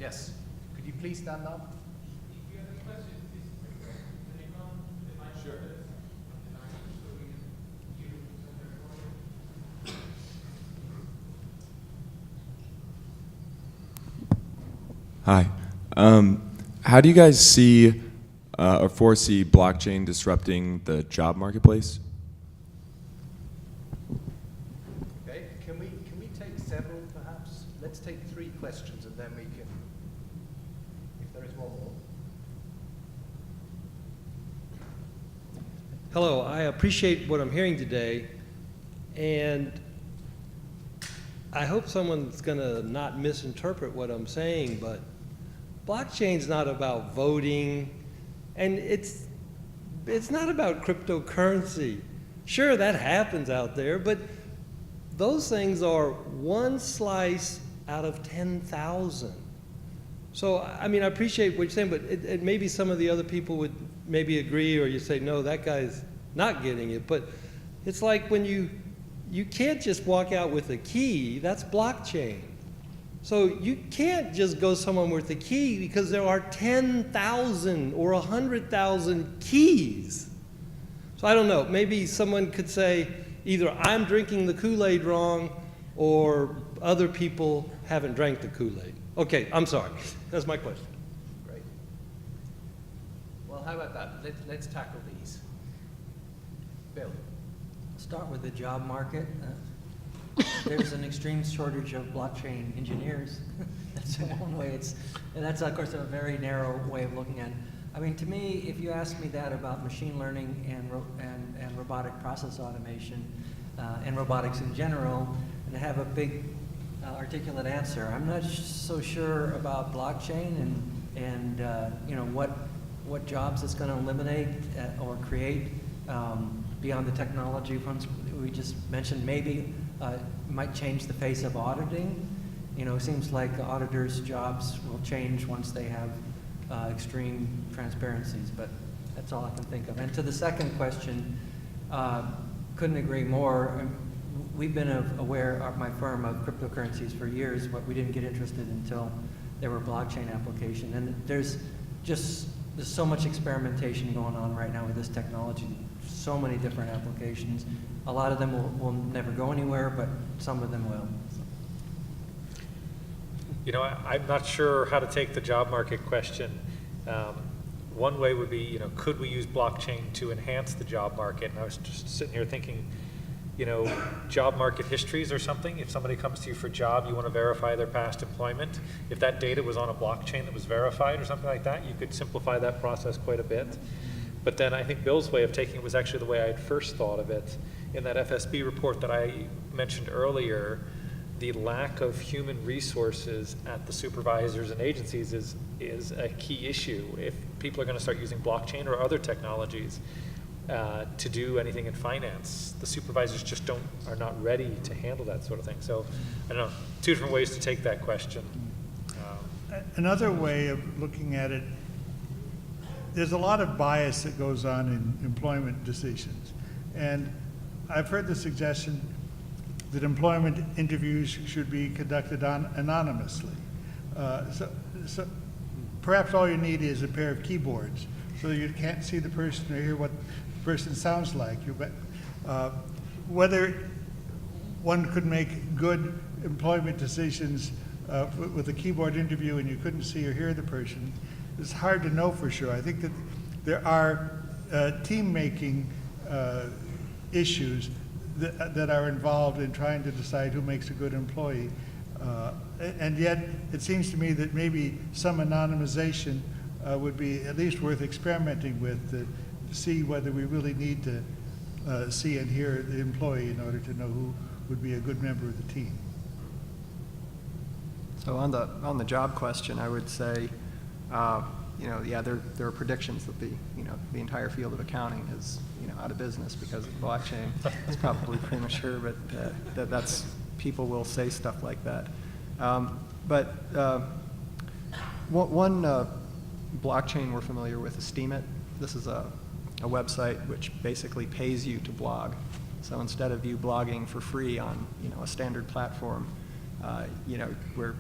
Yes. Could you please stand up? If you have any questions, please can you come to the mic? Sure. So we can hear Hi. How do you guys see or foresee blockchain disrupting the job marketplace? Okay. Can we take several, perhaps? Let's take 3 questions, and then we can, if there is one more. Hello, I appreciate what I'm hearing today, and I hope someone's going to not misinterpret what I'm saying, but blockchain's not about voting, and it's not about cryptocurrency. Sure, that happens out there, but those things are one slice out of 10,000. So, I mean, I appreciate what you're saying, but it maybe some of the other people would maybe agree, or you say, no, that guy's not getting it. But it's like when you can't just walk out with a key, that's blockchain. So you can't just go somewhere with a key because there are 10,000 or 100,000 keys. So I don't know, maybe someone could say either I'm drinking the Kool-Aid wrong or other people haven't drank the Kool-Aid. Okay, I'm sorry. That's my question. Great. Well, how about that? Let's tackle these. Bill. Start with the job market. There's an extreme shortage of blockchain engineers. That's one way. And that's, of course, a very narrow way of looking at it. I mean, to me, if you ask me that about machine learning and robotic process automation and robotics in general, and I have a big articulate answer. I'm not so sure about blockchain and you know what jobs it's going to eliminate or create beyond the technology ones we just mentioned. Maybe might change the face of auditing. You know, it seems like auditors' jobs will change once they have extreme transparencies, but that's all I can think of. And to the second question, couldn't agree more. We've been aware, my firm, of cryptocurrencies for years, but we didn't get interested until there were blockchain application. And there's so much experimentation going on right now with this technology, so many different applications. A lot of them will never go anywhere, but some of them will. You know, I'm not sure how to take the job market question. One way would be, you know, could we use blockchain to enhance the job market? And I was just sitting here thinking, you know, job market histories or something. If somebody comes to you for a job, you want to verify their past employment. If that data was on a blockchain that was verified or something like that, you could simplify that process quite a bit. But then I think Bill's way of taking it was actually the way I had first thought of it. In that FSB report that I mentioned earlier, the lack of human resources at the supervisors and agencies is a key issue. If people are going to start using blockchain or other technologies to do anything in finance, the supervisors just are not ready to handle that sort of thing. So I don't know, 2 different ways to take that question. Another way of looking at it, there's a lot of bias that goes on in employment decisions. And I've heard the suggestion that employment interviews should be conducted anonymously. So perhaps all you need is a pair of keyboards so you can't see the person or hear what the person sounds like. Whether one could make good employment decisions with a keyboard interview and you couldn't see or hear the person, it's hard to know for sure. I think that there are team-making issues that are involved in trying to decide who makes a good employee. And yet, it seems to me that maybe some anonymization would be at least worth experimenting with to see whether we really need to see and hear the employee in order to know who would be a good member of the team. So on the job question, I would say, you know, yeah, there are predictions that the entire field of accounting is out of business because of blockchain. It's probably premature, but that's people will say stuff like that. But one blockchain we're familiar with is Steemit. This is a website which basically pays you to blog. So instead of you blogging for free on a standard platform, where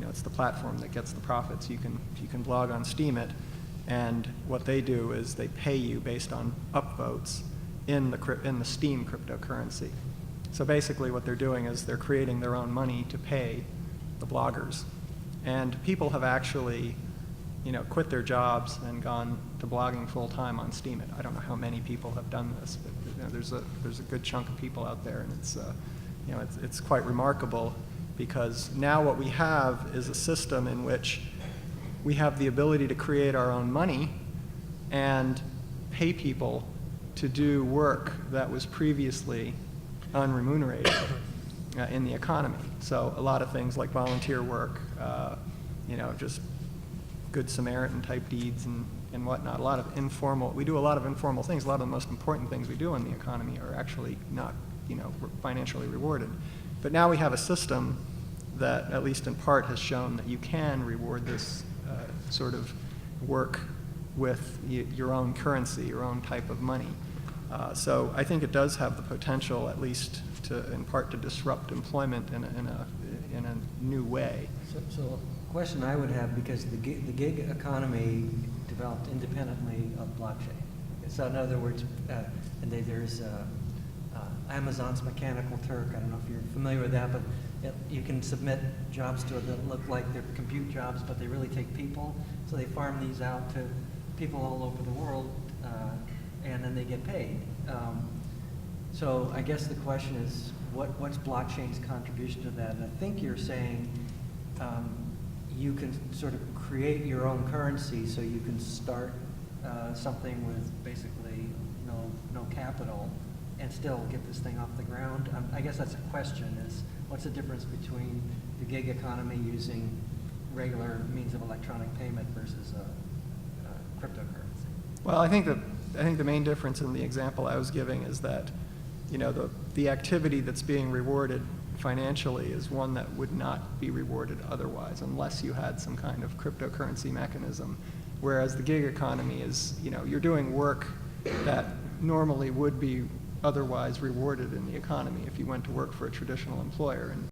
it's the platform that gets the profits. You can blog on Steemit, and what they do is they pay you based on upvotes in the Steem cryptocurrency. So basically what they're doing is they're creating their own money to pay the bloggers. And people have actually, quit their jobs and gone to blogging full-time on Steemit. I don't know how many people have done this, but there's a good chunk of people out there, and it's quite remarkable, because now what we have is a system in which we have the ability to create our own money and pay people to do work that was previously unremunerated in the economy. So a lot of things like volunteer work, just Good Samaritan type deeds and whatnot. We do a lot of informal things. A lot of the most important things we do in the economy are actually not, financially rewarded. But now we have a system that, at least in part, has shown that you can reward this sort of work with your own currency, your own type of money. So I think it does have the potential, at least in part, to disrupt employment in a new way. So a question I would have, because the gig economy developed independently of blockchain. So in other words, there's Amazon's Mechanical Turk. I don't know if you're familiar with that, but you can submit jobs to it that look like they're compute jobs, but they really take people. So they farm these out to people all over the world, and then they get paid. So I guess the question is, what's blockchain's contribution to that? And I think you're saying you can sort of create your own currency, so you can start something with basically no capital and still get this thing off the ground. I guess that's a question, is what's the difference between the gig economy using regular means of electronic payment versus cryptocurrency? Well, I think the main difference in the example I was giving is that, the activity that's being rewarded financially is one that would not be rewarded otherwise, unless you had some kind of cryptocurrency mechanism. Whereas the gig economy is, you're doing work that normally would be otherwise rewarded in the economy if you went to work for a traditional employer, and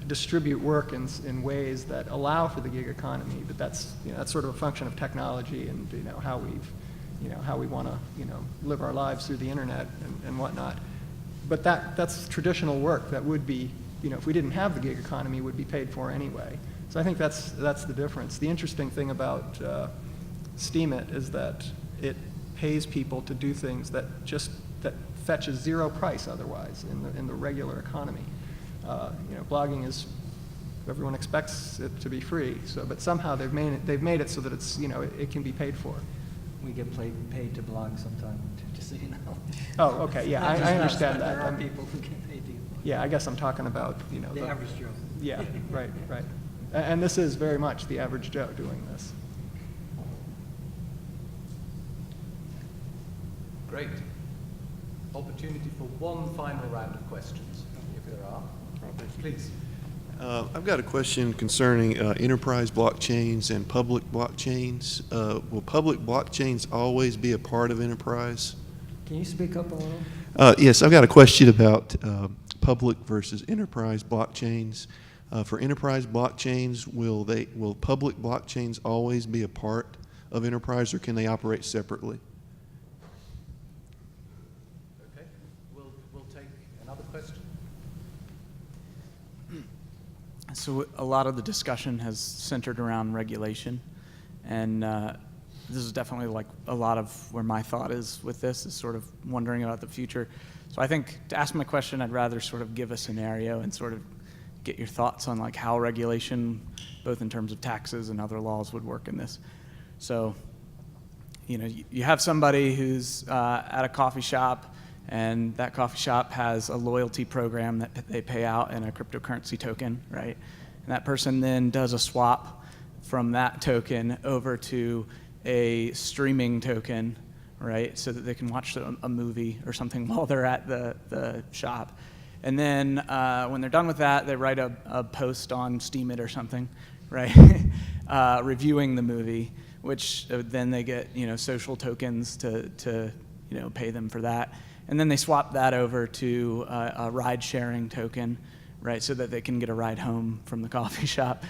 distribute work in ways that allow for the gig economy. But that's sort of a function of technology and how we want to live our lives through the internet and whatnot. But that's traditional work that would be, if we didn't have the gig economy, would be paid for anyway. So I think that's the difference. The interesting thing about Steemit is that it pays people to do things that fetches zero price otherwise in the regular economy. Blogging is, everyone expects it to be free. But somehow they've made it so that it's it can be paid for. We get paid to blog sometime, just so you know. Oh, okay, yeah, I understand that. There are people who get paid to blog. Yeah, I guess I'm talking about the average Joe. Yeah, right. And this is very much the average Joe doing this. Great. Opportunity for one final round of questions, if there are. Please. I've got a question concerning enterprise blockchains and public blockchains. Will public blockchains always be a part of enterprise? Can you speak up a little? Yes, I've got a question about public versus enterprise blockchains. For enterprise blockchains, will public blockchains always be a part of enterprise, or can they operate separately? Okay, we'll take another question. So a lot of the discussion has centered around regulation, and this is definitely like a lot of where my thought is with this, is sort of wondering about the future. So I think to ask my question, I'd rather sort of give a scenario and sort of get your thoughts on like how regulation, both in terms of taxes and other laws, would work in this. So, you have somebody who's at a coffee shop, and that coffee shop has a loyalty program that they pay out in a cryptocurrency token, right? And that person then does a swap from that token over to a streaming token, right? So that they can watch a movie or something while they're at the shop. And then when they're done with that, they write a post on Steemit or something, right? Reviewing the movie, which then they get, social tokens to pay them for that. And then they swap that over to a ride-sharing token, right, so that they can get a ride home from the coffee shop.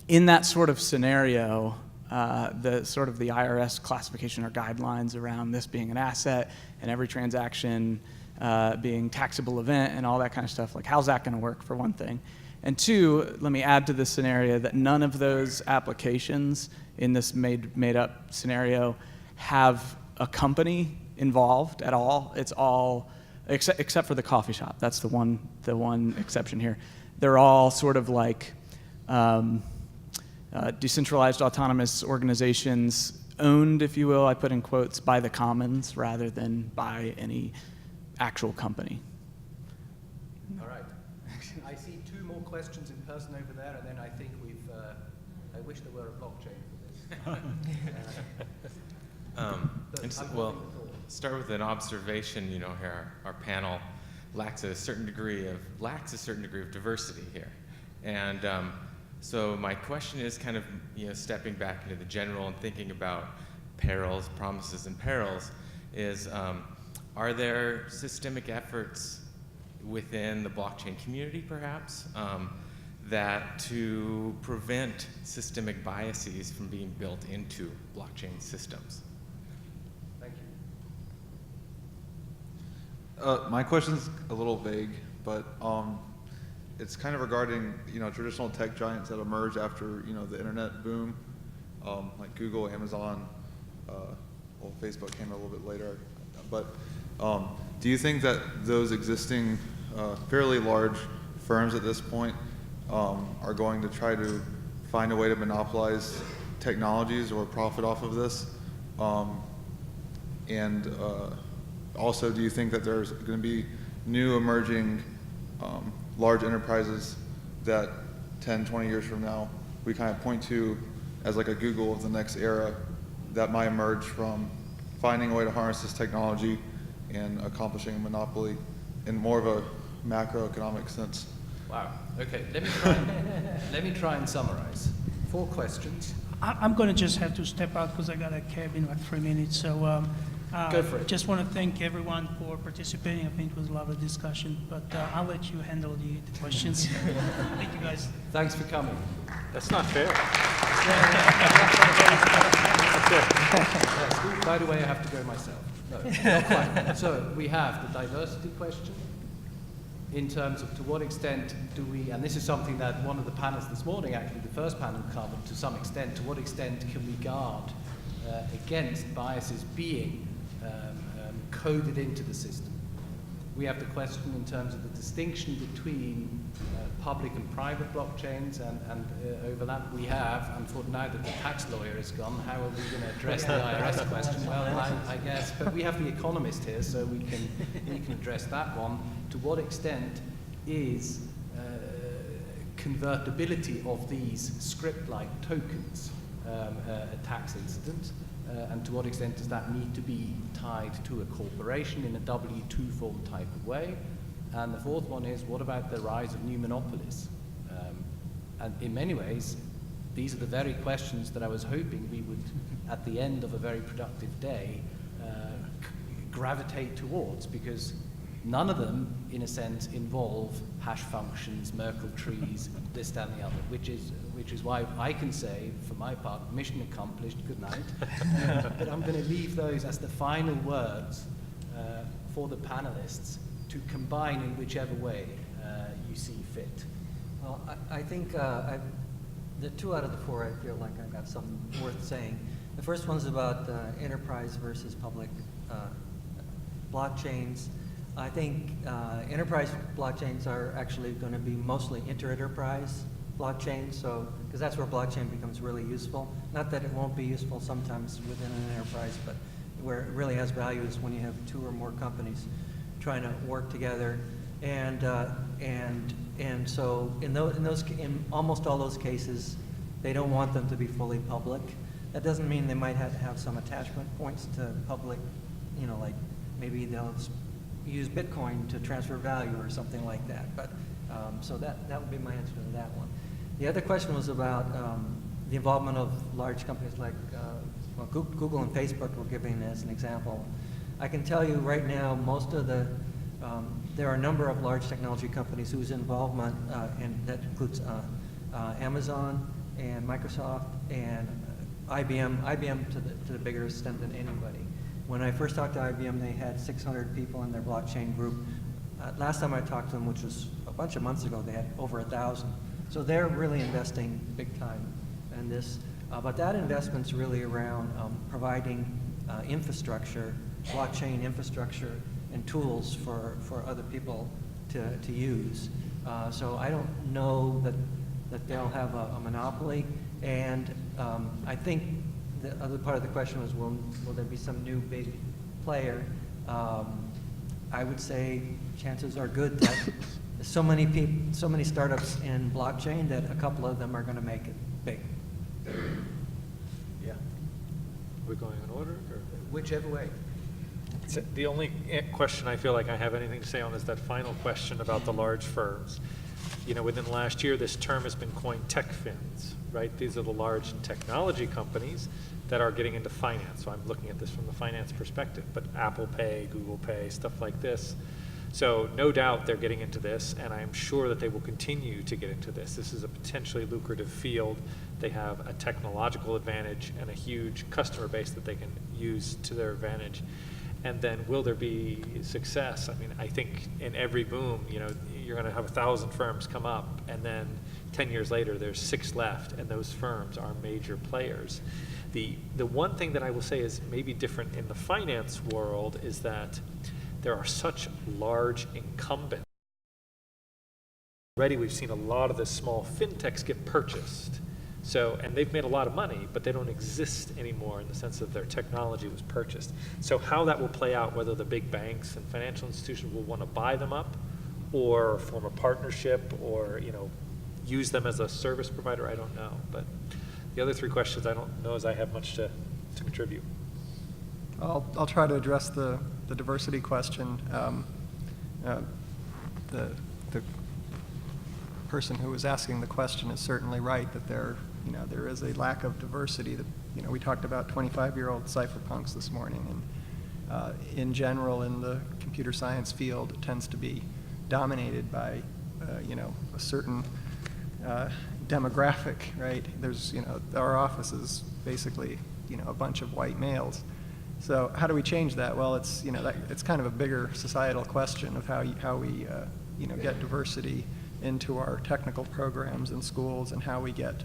In that sort of scenario, the IRS classification or guidelines around this being an asset and every transaction being taxable event and all that kind of stuff, like how's that going to work, for one thing? And two, let me add to this scenario that none of those applications in this made-up scenario have a company involved at all. It's all, except for the coffee shop. That's the one exception here. They're all sort of like decentralized autonomous organizations owned, if you will, I put in quotes, by the commons rather than by any actual company. All right. I see two more questions in person over there, and then I think I wish there were a blockchain for this. Well, start with an observation. You know, here our panel lacks a certain degree of diversity here, and so my question is kind of, stepping back into the general and thinking about perils, promises, and perils. Is are there systemic efforts within the blockchain community, perhaps, that to prevent systemic biases from being built into blockchain systems? Thank you. My question's a little vague, but it's kind of regarding traditional tech giants that emerged after the internet boom, like Google, Amazon, well, Facebook came a little bit later, but do you think that those existing fairly large firms at this point are going to try to find a way to monopolize technologies or profit off of this? And also, do you think that there's going to be new emerging large enterprises that 10, 20 years from now we kind of point to as like a Google of the next era that might emerge from finding a way to harness this technology and accomplishing a monopoly in more of a macroeconomic sense? Wow. Okay. Let me try and summarize. 4 questions. I'm going to just have to step out because I got a cab in about 3 minutes. So Go for it. Just want to thank everyone for participating. I think it was a lovely discussion, but I'll let you handle the questions. Thank you, guys. Thanks for coming. That's not fair. By the way, I have to go myself. No, not quite. So we have the diversity question in terms of to what extent do we, and this is something that one of the panels this morning, actually the first panel covered to some extent, to what extent can we guard against biases being coded into the system. We have the question in terms of the distinction between public and private blockchains and overlap. We have, and for now that the tax lawyer is gone, how are we going to address the IRS question? Well, I guess, but we have the economist here, so we can address that one. To what extent is convertibility of these script-like tokens a tax incident? And to what extent does that need to be tied to a corporation in a W-2 form type of way? And the fourth one is, what about the rise of new monopolies? And in many ways, these are the very questions that I was hoping we would, at the end of a very productive day, gravitate towards, because none of them, in a sense, involve hash functions, Merkle trees, this, that, and the other, which is why I can say, for my part, mission accomplished, good night. But I'm going to leave those as the final words for the panelists to combine in whichever way you see fit. Well, I think the 2 out of the 4, I feel like I've got something worth saying. The first one's about enterprise versus public blockchains. I think enterprise blockchains are actually going to be mostly inter-enterprise blockchains, so because that's where blockchain becomes really useful. Not that it won't be useful sometimes within an enterprise, but where it really has value is when you have 2 or more companies trying to work together, and so in almost all those cases, they don't want them to be fully public. That doesn't mean they might have to have some attachment points to public, like maybe they'll use Bitcoin to transfer value or something like that. But so that would be my answer to that one. The other question was about the involvement of large companies like Google and Facebook were giving as an example. I can tell you right now, most of the There are a number of large technology companies whose involvement, and that includes Amazon and Microsoft and IBM to the bigger extent than anybody. When I first talked to IBM, they had 600 people in their blockchain group. Last time I talked to them, which was a bunch of months ago, they had over 1,000. So they're really investing big time in this. But that investment's really around providing infrastructure, blockchain infrastructure, and tools for other people to use. So I don't know that they'll have a monopoly. And I think the other part of the question was, will there be some new big player? I would say chances are good that so many startups in blockchain that a couple of them are going to make it big. Yeah. We're going in order? Or? Whichever way. So the only question I feel like I have anything to say on is that final question about the large firms. You know, within the last year, this term has been coined tech fins, right? These are the large technology companies that are getting into finance. So I'm looking at this from the finance perspective, but Apple Pay, Google Pay, stuff like this. So no doubt they're getting into this, and I'm sure that they will continue to get into this. This is a potentially lucrative field. They have a technological advantage and a huge customer base that they can use to their advantage. And then will there be success? I mean, I think in every boom, you know, you're going to have 1,000 firms come up, and then 10 years later, there's 6 left, and those firms are major players. The one thing that I will say is maybe different in the finance world is that there are such large incumbents. Already we've seen a lot of the small fintechs get purchased. So, and they've made a lot of money, but they don't exist anymore in the sense that their technology was purchased. So how that will play out, whether the big banks and financial institutions will want to buy them up or form a partnership or, you know, use them as a service provider, I don't know. But the other 3 questions, I don't know as I have much to contribute. I'll try to address the diversity question. The person who was asking the question is certainly right that there is a lack of diversity. That, you know, we talked about 25-year-old cypherpunks this morning, and in general in the computer science field, it tends to be dominated by a certain demographic, right? There's, our office is basically, a bunch of white males. So how do we change that? Well, it's, it's kind of a bigger societal question of how we get diversity into our technical programs in schools, and how we get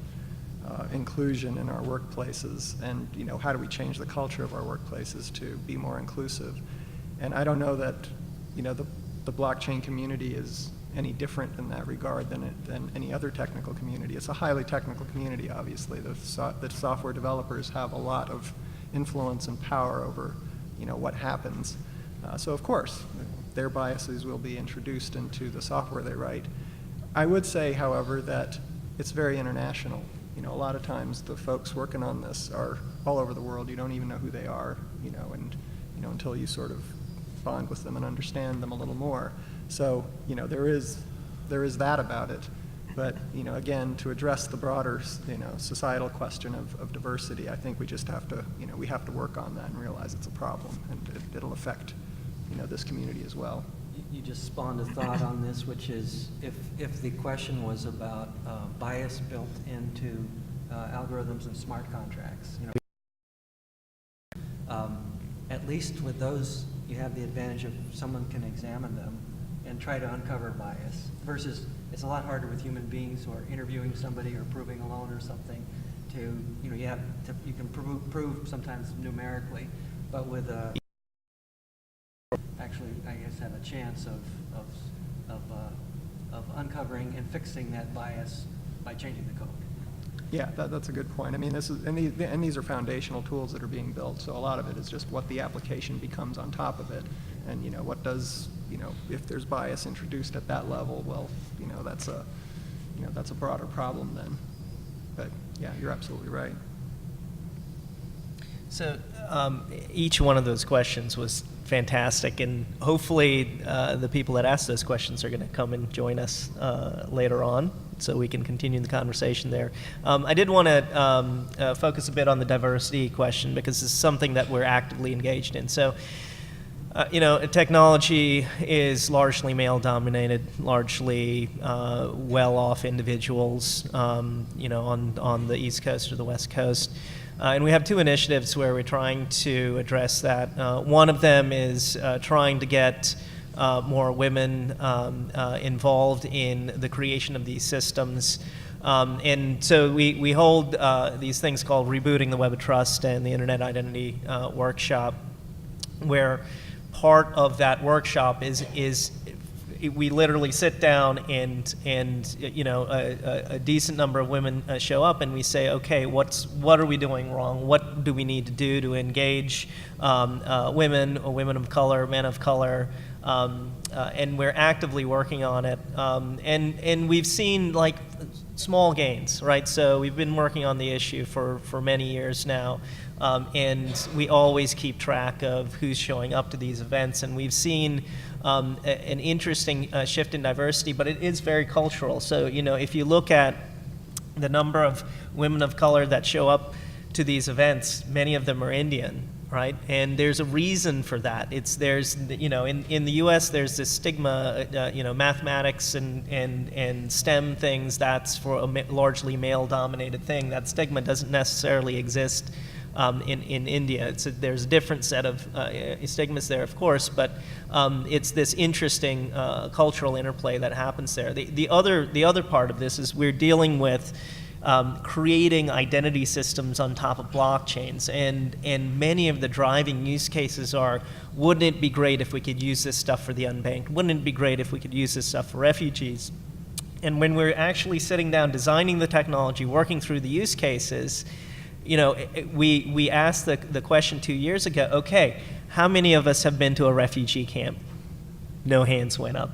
inclusion in our workplaces, and how do we change the culture of our workplaces to be more inclusive. And I don't know that the blockchain community is any different in that regard than any other technical community. It's a highly technical community, obviously. The software developers have a lot of influence and power over what happens. So of course their biases will be introduced into the software they write. I would say, however, that it's very international. A lot of times the folks working on this are all over the world. You don't even know who they are, and until you sort of bond with them and understand them a little more. So, there is that about it. But, again, to address the broader, societal question of diversity, I think we just have to, we have to work on that and realize it's a problem, and it'll affect, this community as well. You just spawned a thought on this, which is if the question was about bias built into algorithms and smart contracts, at least with those, you have the advantage of someone can examine them and try to uncover bias, versus it's a lot harder with human beings who are interviewing somebody or proving a loan or something to, you can prove sometimes numerically, but with actually, I guess, have a chance of uncovering and fixing that bias by changing the code. Yeah, that's a good point. I mean, these are foundational tools that are being built, so a lot of it is just what the application becomes on top of it, and what does, if there's bias introduced at that level, well, that's a broader problem then. But yeah, you're absolutely right. So each one of those questions was fantastic, and hopefully the people that asked those questions are going to come and join us later on, so we can continue the conversation there. I did want to focus a bit on the diversity question, because it's something that we're actively engaged in. So Technology is largely male-dominated, largely well-off individuals, on the East Coast or the West Coast. And we have two initiatives where we're trying to address that. One of them is trying to get more women involved in the creation of these systems. And so we hold these things called Rebooting the Web of Trust and the Internet Identity Workshop, where part of that workshop is we literally sit down and a decent number of women show up, and we say, okay, what are we doing wrong? What do we need to do to engage women or women of color, men of color? And we're actively working on it. And we've seen like small gains, right? So we've been working on the issue for many years now. And we always keep track of who's showing up to these events. And we've seen an interesting shift in diversity, but it is very cultural. So, if you look at the number of women of color that show up to these events, many of them are Indian, right? And there's a reason for that. In the U.S. there's this stigma, mathematics and STEM things, that's for a largely male-dominated thing. That stigma doesn't necessarily exist in India. There's a different set of stigmas there, of course, but it's this interesting cultural interplay that happens there. The other part of this is we're dealing with creating identity systems on top of blockchains, and many of the driving use cases are, wouldn't it be great if we could use this stuff for the unbanked? Wouldn't it be great if we could use this stuff for refugees? And when we're actually sitting down, designing the technology, working through the use cases, we asked the question 2 years ago, okay, how many of us have been to a refugee camp? No hands went up.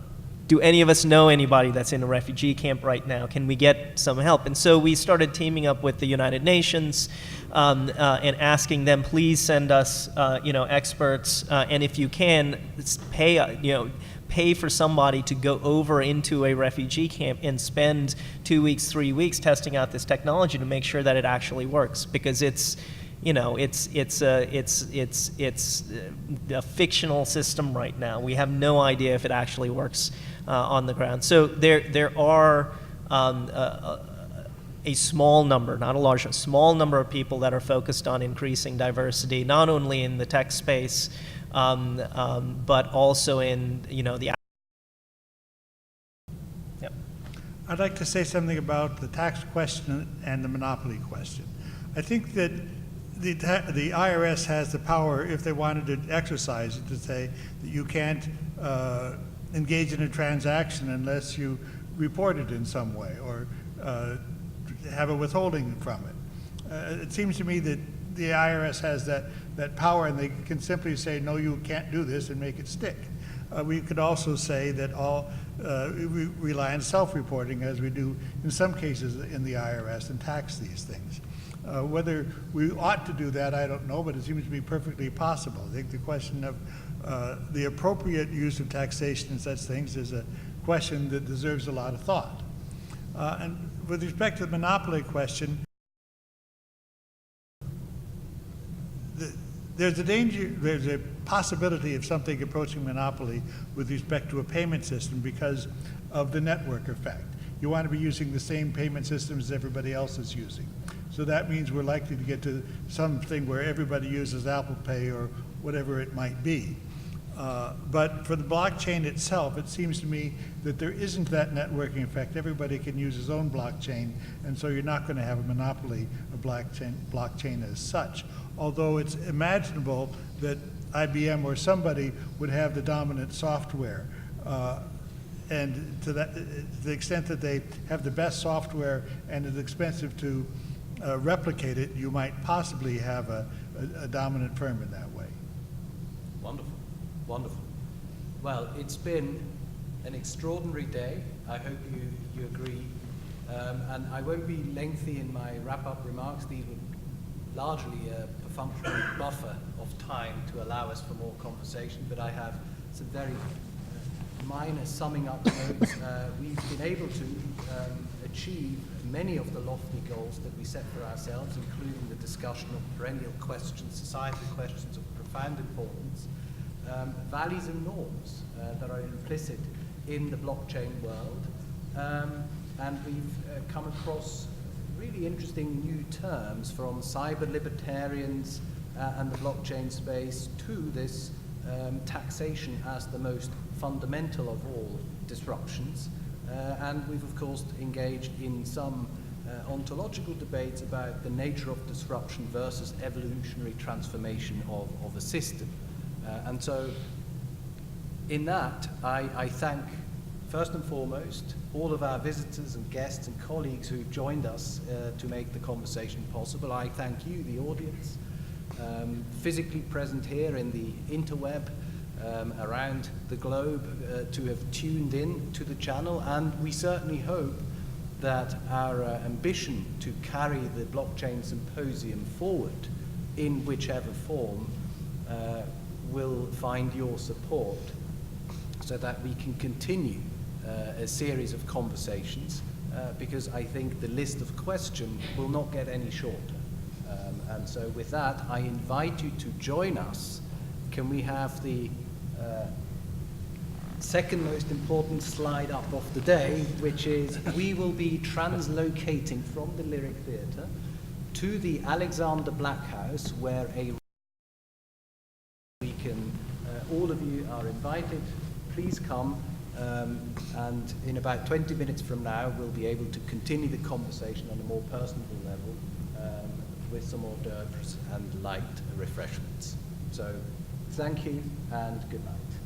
Do any of us know anybody that's in a refugee camp right now? Can we get some help? And so we started teaming up with the United Nations and asking them, please send us, experts, and if you can, pay for somebody to go over into a refugee camp and spend 2 weeks, 3 weeks testing out this technology to make sure that it actually works, because it's a fictional system right now. We have no idea if it actually works on the ground. So there are a small number, not a large, a small number of people that are focused on increasing diversity, not only in the tech space, but also in the. Yep. I'd like to say something about the tax question and the monopoly question. I think that the IRS has the power, if they wanted to exercise it, to say that you can't engage in a transaction unless you report it in some way or have a withholding from it. It seems to me that the IRS has that power, and they can simply say, no, you can't do this, and make it stick. We could also say that we rely on self-reporting, as we do in some cases in the IRS, and tax these things. Whether we ought to do that, I don't know, but it seems to be perfectly possible. I think the question of the appropriate use of taxation and such things is a question that deserves a lot of thought. And with respect to the monopoly question, there's a possibility of something approaching monopoly with respect to a payment system because of the network effect. You want to be using the same payment systems as everybody else is using. So that means we're likely to get to something where everybody uses Apple Pay or whatever it might be. But for the blockchain itself, it seems to me that there isn't that networking effect. Everybody can use his own blockchain, and so you're not going to have a monopoly of blockchain as such. Although it's imaginable that IBM or somebody would have the dominant software. And to the extent that they have the best software and it's expensive to replicate it, you might possibly have a dominant firm in that way. Wonderful, wonderful. Well, it's been an extraordinary day. I hope you agree. And I won't be lengthy in my wrap-up remarks. These were largely a perfunctory buffer of time to allow us for more conversation, but I have some very minor summing up notes. We've been able to achieve many of the lofty goals that we set for ourselves, including the discussion of perennial questions, societal questions of profound importance. values and norms that are implicit in the blockchain world. And we've come across really interesting new terms from cyber libertarians and the blockchain space to this taxation as the most fundamental of all disruptions. And we've, of course, engaged in some ontological debates about the nature of disruption versus evolutionary transformation of a system. And so in that, I thank, first and foremost, all of our visitors and guests and colleagues who joined us to make the conversation possible. I thank you, the audience, physically present here in the interweb, around the globe, to have tuned in to the channel, and we certainly hope that our ambition to carry the Blockchain Symposium forward in whichever form will find your support so that we can continue a series of conversations, because I think the list of questions will not get any shorter. And so with that, I invite you to join us. Can we have the second most important slide up of the day, which is we will be translocating from the Lyric Theatre to the Alexander Black House, where we can, all of you are invited, please come, and in about 20 minutes from now we'll be able to continue the conversation on a more personal level with some hors d'oeuvres and light refreshments. So thank you and good night.